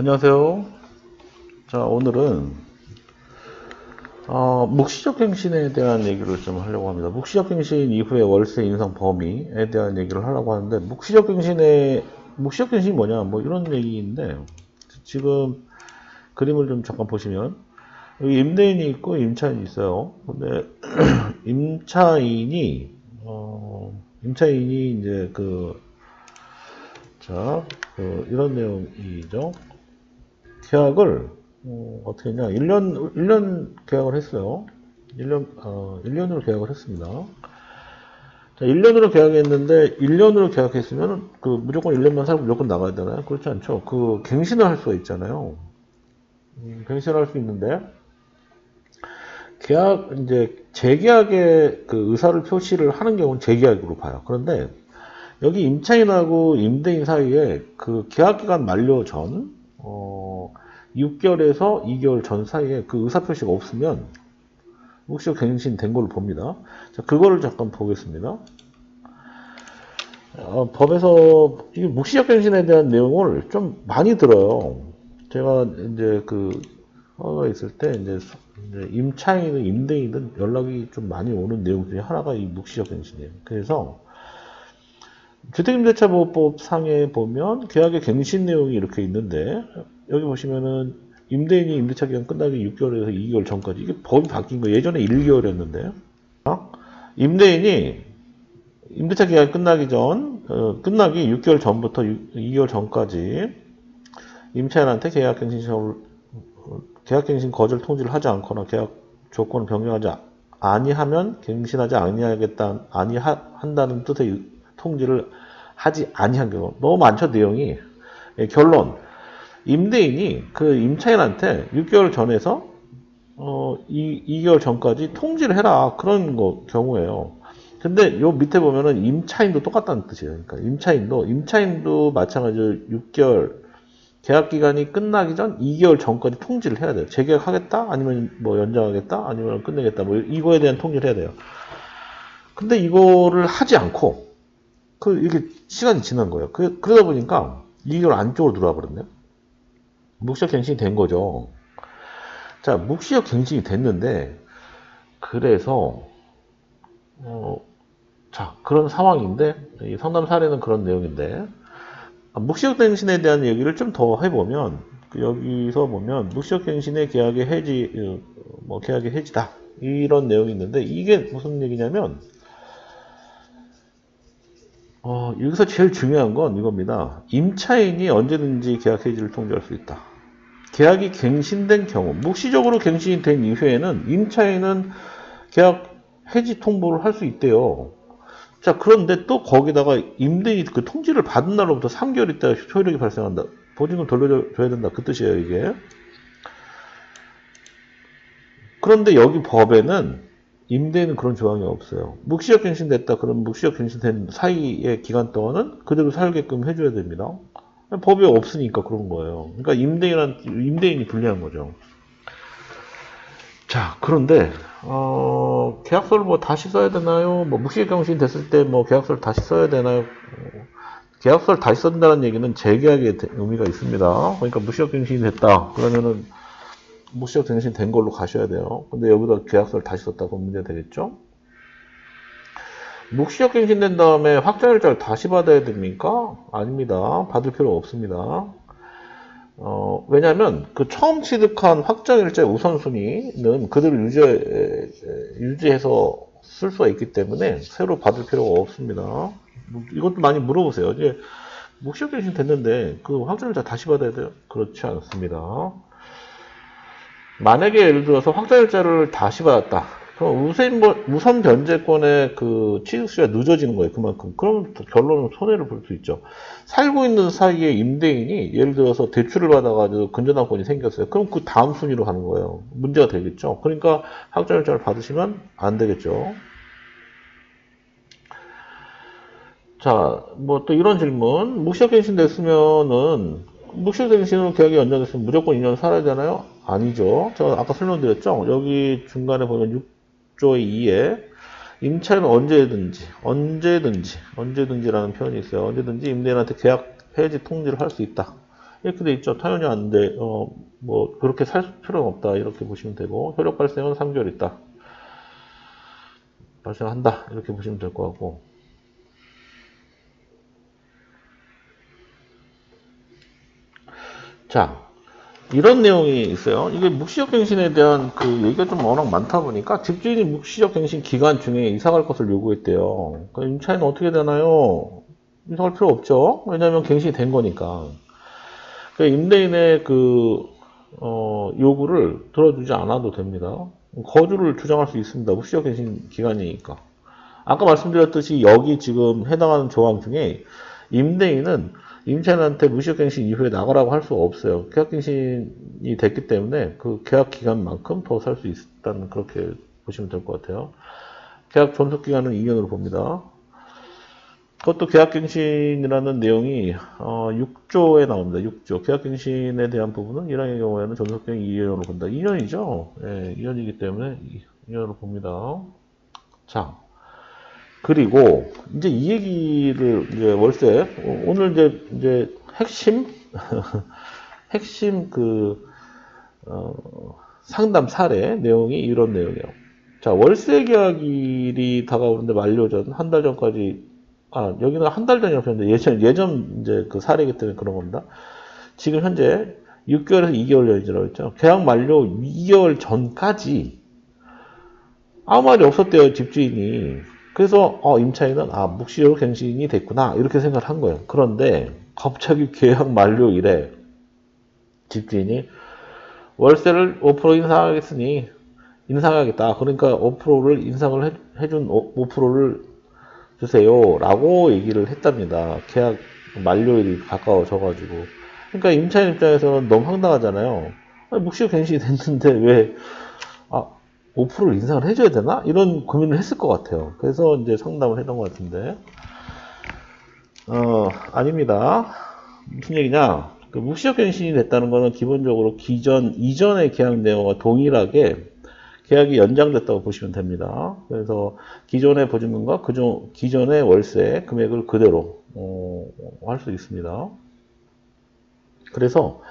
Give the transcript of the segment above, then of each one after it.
안녕하세요. 자, 오늘은 묵시적 갱신에 대한 얘기를 좀 하려고 합니다. 묵시적 갱신 이후에 월세 인상 범위에 대한 얘기를 하려고 하는데, 묵시적 갱신이 뭐냐, 뭐 이런 얘기인데, 지금 그림을 좀 잠깐 보시면, 여기 임대인이 있고 임차인이 있어요. 근데 임차인이 이제 이런 내용이죠. 계약을 어떻게 했냐, 1년 계약을 했어요. 1년으로 계약을 했습니다. 자, 1년으로 계약했는데, 1년으로 계약했으면, 무조건 1년만 살고 무조건 나가야 되나요? 그렇지 않죠. 갱신을 할 수가 있잖아요. 갱신을 할 수 있는데, 재계약의 의사를 표시를 하는 경우는 재계약으로 봐요. 그런데, 여기 임차인하고 임대인 사이에 계약기간 만료 전, 6개월에서 2개월 전 사이에 의사표시가 없으면 묵시적 갱신된 걸로 봅니다. 자, 그거를 잠깐 보겠습니다. 법에서 이 묵시적 갱신에 대한 내용을 좀 많이 들어요. 제가 이제 허가가 있을 때 이제 임차인은 임대인은 연락이 좀 많이 오는 내용 중에 하나가 이 묵시적 갱신이에요. 그래서 주택임대차보호법 상에 보면 계약의 갱신 내용이 이렇게 있는데, 여기 보시면은 임대인이 임대차 기간 끝나기 6개월에서 2개월 전까지, 이게 법이 바뀐 거예요. 예전에 1개월이었는데 임대인이 임대차 기간 끝나기 6개월 전부터 2개월 전까지 임차인한테 계약갱신 거절 통지를 하지 않거나 계약 조건을 변경하지 아니하면 갱신하지 아니한다는 뜻의 통지를 하지 아니한 경우. 너무 많죠, 내용이. 결론, 임대인이 임차인한테 6개월 전에서 2개월 전까지 통지를 해라, 그런 경우예요. 근데 요 밑에 보면은 임차인도 똑같다는 뜻이에요. 그러니까 임차인도 마찬가지로 6개월 계약 기간이 끝나기 전 2개월 전까지 통지를 해야 돼요. 재계약하겠다, 아니면 뭐 연장하겠다, 아니면 끝내겠다, 뭐 이거에 대한 통지를 해야 돼요. 근데 이거를 하지 않고 이게 시간이 지난 거예요. 그러다 보니까 2개월 안쪽으로 들어와 버렸네요. 묵시적 갱신이 된 거죠. 자, 묵시적 갱신이 됐는데, 그래서 그런 상황인데, 이 상담 사례는 그런 내용인데, 묵시적 갱신에 대한 얘기를 좀 더 해보면, 여기서 보면 묵시적 갱신의 계약의 해지다, 이런 내용이 있는데, 이게 무슨 얘기냐면, 여기서 제일 중요한 건 이겁니다. 임차인이 언제든지 계약 해지를 통지할 수 있다. 계약이 갱신된 경우, 묵시적으로 갱신이 된 이후에는 임차인은 계약 해지 통보를 할 수 있대요. 자, 그런데 또 거기다가 임대인이 통지를 받은 날로부터 3개월 있다가 효력이 발생한다. 보증금 돌려줘야 된다. 그 뜻이에요, 이게. 그런데 여기 법에는 임대인은 그런 조항이 없어요. 묵시적 갱신됐다. 그럼 묵시적 갱신된 사이의 기간 동안은 그대로 살게끔 해줘야 됩니다. 법이 없으니까 그런 거예요. 그러니까 임대인이 불리한 거죠. 자, 그런데 계약서를 뭐 다시 써야 되나요? 뭐 묵시적 갱신 됐을 때 뭐 계약서를 다시 써야 되나요? 계약서를 다시 쓴다는 얘기는 재계약의 의미가 있습니다. 그러니까 묵시적 갱신이 됐다. 그러면은 묵시적 갱신 된 걸로 가셔야 돼요. 근데 여기다 계약서를 다시 썼다고 문제 되겠죠? 묵시적 갱신된 다음에 확정일자를 다시 받아야 됩니까? 아닙니다. 받을 필요 없습니다. 왜냐하면 처음 취득한 확정일자의 우선순위는 그대로 유지해서 쓸 수가 있기 때문에 새로 받을 필요가 없습니다. 이것도 많이 물어보세요. 이제 묵시적 갱신 됐는데 확정일자 다시 받아야 돼요? 그렇지 않습니다. 만약에 예를 들어서 확정일자를 다시 받았다. 그럼 우선 변제권의 취득시가 늦어지는 거예요. 그만큼. 그러면 결론은 손해를 볼 수 있죠. 살고 있는 사이에 임대인이 예를 들어서 대출을 받아가지고 근저당권이 생겼어요. 그럼 다음 순위로 가는 거예요. 문제가 되겠죠. 그러니까 확정일자를 받으시면 안 되겠죠. 자, 뭐 또 이런 질문. 묵시적 갱신 됐으면은 묵시적 갱신으로 계약이 연장됐으면 무조건 2년 살아야 되나요? 아니죠. 제가 아까 설명드렸죠. 여기 중간에 보면 6조의 2에 임차인은 언제든지라는 표현이 있어요. 언제든지 임대인한테 계약 해지 통지를 할 수 있다. 이렇게 돼 있죠. 당연히 안 돼. 뭐 그렇게 살 필요는 없다. 이렇게 보시면 되고 효력 발생은 3개월 있다. 발생한다. 이렇게 보시면 될 것 같고. 자, 이런 내용이 있어요. 이게 묵시적 갱신에 대한 그 얘기가 좀 워낙 많다 보니까 집주인이 묵시적 갱신 기간 중에 이사갈 것을 요구했대요. 그 임차인은 어떻게 되나요? 이사갈 필요 없죠. 왜냐하면 갱신이 된 거니까. 그 임대인의 요구를 들어주지 않아도 됩니다. 거주를 주장할 수 있습니다. 묵시적 갱신 기간이니까. 아까 말씀드렸듯이 여기 지금 해당하는 조항 중에 임대인은 임차인한테 무시효갱신 이후에 나가라고 할 수가 없어요. 계약갱신이 됐기 때문에 그 계약 기간만큼 더 살 수 있다는 그렇게 보시면 될 것 같아요. 계약 존속 기간은 2년으로 봅니다. 그것도 계약갱신이라는 내용이 6조에 나옵니다. 6조. 계약갱신에 대한 부분은 1항의 경우에는 존속기간 2년으로 본다. 2년이죠. 예, 2년이기 때문에 2년으로 봅니다. 자. 그리고 이제 이 얘기를 이제 월세 오늘 이제 핵심 핵심 상담 사례 내용이 이런 내용이에요. 자, 월세 계약일이 다가오는데 만료 전 한 달 전까지 여기는 한 달 전이라고 했는데 예전 이제 그 사례이기 때문에 그런 겁니다. 지금 현재 6개월에서 2개월 전이라고 했죠. 계약 만료 2개월 전까지 아무 말이 없었대요, 집주인이. 그래서 임차인은 묵시적 갱신이 됐구나 이렇게 생각을 한 거예요. 그런데 갑자기 계약 만료일에 집주인이 월세를 5% 인상하겠으니 인상하겠다. 그러니까 5%를 인상을 해준 5%를 주세요 라고 얘기를 했답니다. 계약 만료일이 가까워져가지고. 그러니까 임차인 입장에서는 너무 황당하잖아요. 묵시적 갱신이 됐는데 왜 5%를 인상을 해줘야 되나? 이런 고민을 했을 것 같아요. 그래서 이제 상담을 했던 것 같은데. 아닙니다. 무슨 얘기냐? 그 묵시적 갱신이 됐다는 것은 기본적으로 이전의 계약 내용과 동일하게 계약이 연장됐다고 보시면 됩니다. 그래서 기존의 보증금과 기존의 월세 금액을 그대로 할 수 있습니다. 그래서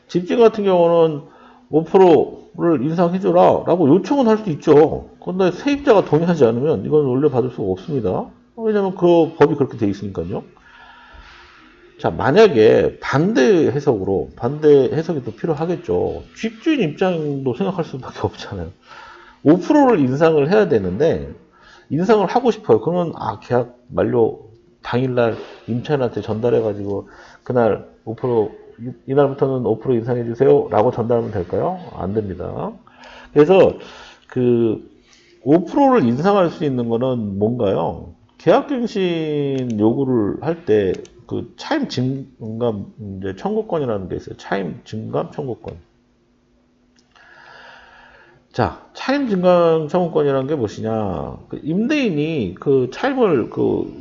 집주인 같은 경우는 5%를 인상해줘라 라고 요청은 할 수 있죠. 그런데 세입자가 동의하지 않으면 이건 원래 받을 수가 없습니다. 왜냐하면 그 법이 그렇게 돼 있으니까요. 자, 만약에 반대 해석이 또 필요하겠죠. 집주인 입장도 생각할 수밖에 없잖아요. 5%를 인상을 해야 되는데 인상을 하고 싶어요. 그러면 계약 만료 당일날 임차인한테 전달해가지고 그날 5% 이날부터는 5% 인상해 주세요 라고 전달하면 될까요? 안 됩니다. 그래서 5%를 인상할 수 있는 거는 뭔가요? 계약갱신 요구를 할 때 차임 증감 이제 청구권이라는 게 있어요. 차임 증감 청구권. 자, 차임 증감 청구권이라는 게 무엇이냐? 임대인이 차임을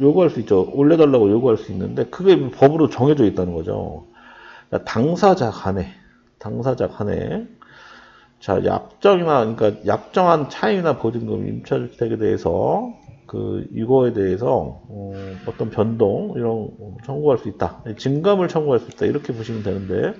요구할 수 있죠. 올려달라고 요구할 수 있는데 그게 법으로 정해져 있다는 거죠. 당사자 간에 자, 그러니까 약정한 차임이나 보증금 임차주택에 대해서 이거에 대해서 어떤 변동 이런 청구할 수 있다. 증감을 청구할 수 있다. 이렇게 보시면 되는데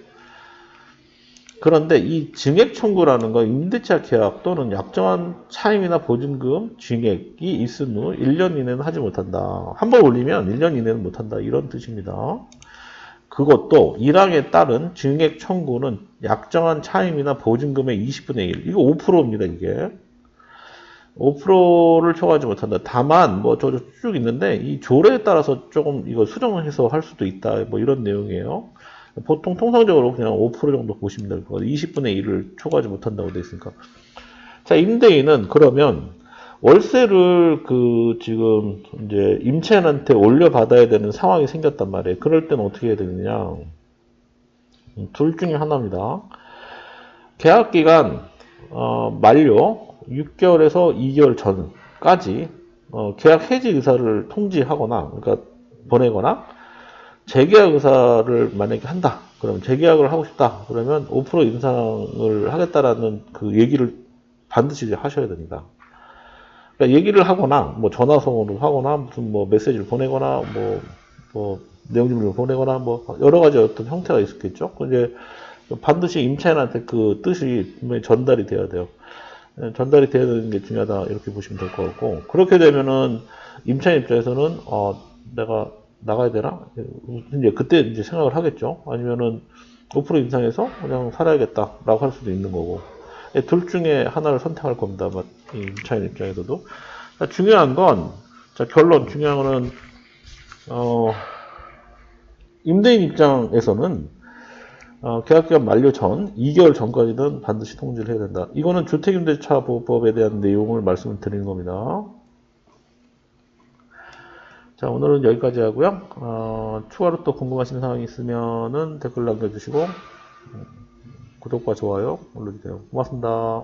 그런데 이 증액 청구라는 건 임대차 계약 또는 약정한 차임이나 보증금 증액이 있은 후 1년 이내는 하지 못한다. 한 번 올리면 1년 이내는 못한다. 이런 뜻입니다. 그것도 1항에 따른 증액 청구는 약정한 차임이나 보증금의 20분의 1. 이거 5%입니다, 이게. 5%를 초과하지 못한다. 다만, 쭉 있는데, 이 조례에 따라서 조금 이거 수정해서 할 수도 있다. 이런 내용이에요. 보통 통상적으로 그냥 5% 정도 보시면 될 거예요. 20분의 1을 초과하지 못한다고 되어 있으니까. 자, 임대인은 그러면 월세를 지금 이제 임차인한테 올려받아야 되는 상황이 생겼단 말이에요. 그럴 때는 어떻게 해야 되느냐. 둘 중에 하나입니다. 계약기간 만료 6개월에서 2개월 전까지 계약 해지 의사를 통지하거나 그러니까 보내거나 재계약 의사를 만약에 한다. 그러면 재계약을 하고 싶다. 그러면 5% 인상을 하겠다라는 얘기를 반드시 하셔야 됩니다. 그러니까 얘기를 하거나 전화송으로 하거나 무슨 메시지를 보내거나 뭐 내용증을 보내거나 뭐 여러 가지 어떤 형태가 있었겠죠. 이제 반드시 임차인한테 그 뜻이 분명히 전달이 돼야 돼요. 전달이 돼야 되는 게 중요하다 이렇게 보시면 될 것 같고, 그렇게 되면은 임차인 입장에서는 내가 나가야 되나? 이제 그때 이제 생각을 하겠죠. 아니면은 5% 인상해서 그냥 살아야겠다라고 할 수도 있는 거고. 둘 중에 하나를 선택할 겁니다. 이 임차인 입장에서도. 자, 중요한 건, 자, 결론, 중요한 거는, 임대인 입장에서는, 계약기간 만료 전, 2개월 전까지는 반드시 통지를 해야 된다. 이거는 주택임대차보호법에 대한 내용을 말씀을 드리는 겁니다. 자, 오늘은 여기까지 하고요. 추가로 또 궁금하신 사항이 있으면은 댓글 남겨주시고, 구독과 좋아요 눌러주세요. 고맙습니다.